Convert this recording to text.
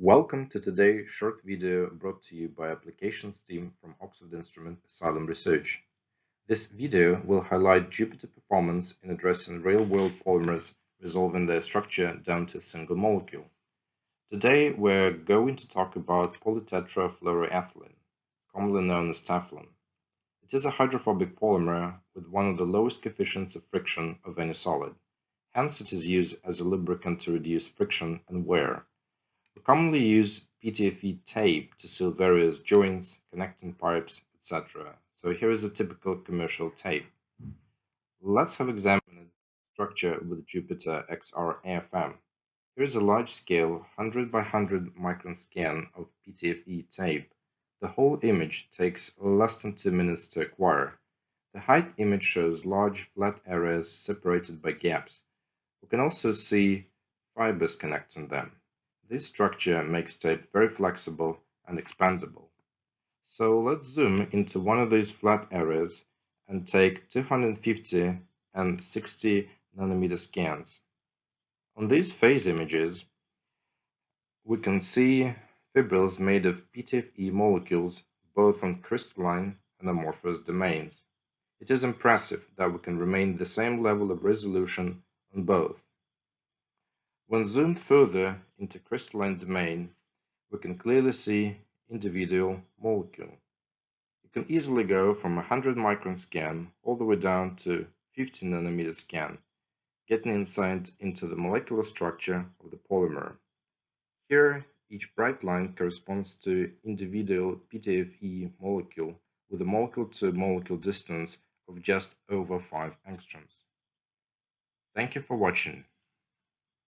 Welcome to today's short video brought to you by Applications team from Oxford Instrument Asylum Research. This video will highlight Jupyter performance in addressing real-world polymers, resolving their structure down to a single molecule. Today we're going to talk about polytetrafluoroethylene, commonly known as Teflon. It is a hydrophobic polymer with one of the lowest coefficients of friction of any solid. Hence it is used as a lubricant to reduce friction and wear. We commonly use PTFE tape to seal various joints, connecting pipes, etc. So here is a typical commercial tape. Let's have examined structure with Jupyter XR AFM. Here is a large-scale 100 by 100 micron scan of PTFE tape. The whole image takes less than 2 minutes to acquire. The height image shows large flat areas separated by gaps. We can also see fibers connecting them. This structure makes tape very flexible and expandable. So let's zoom into one of these flat areas and take 250 and 60 nanometer scans. On these phase images, we can see fibrils made of PTFE molecules both on crystalline and amorphous domains. It is impressive that we can remain the same level of resolution on both. When zoomed further into crystalline domain, we can clearly see individual molecule. You can easily go from a 100 micron scan all the way down to 50 nanometer scan, getting insight into the molecular structure of the polymer. Here, each bright line corresponds to individual PTFE molecule with a molecule-to-molecule distance of just over 5 angstroms. Thank you for watching.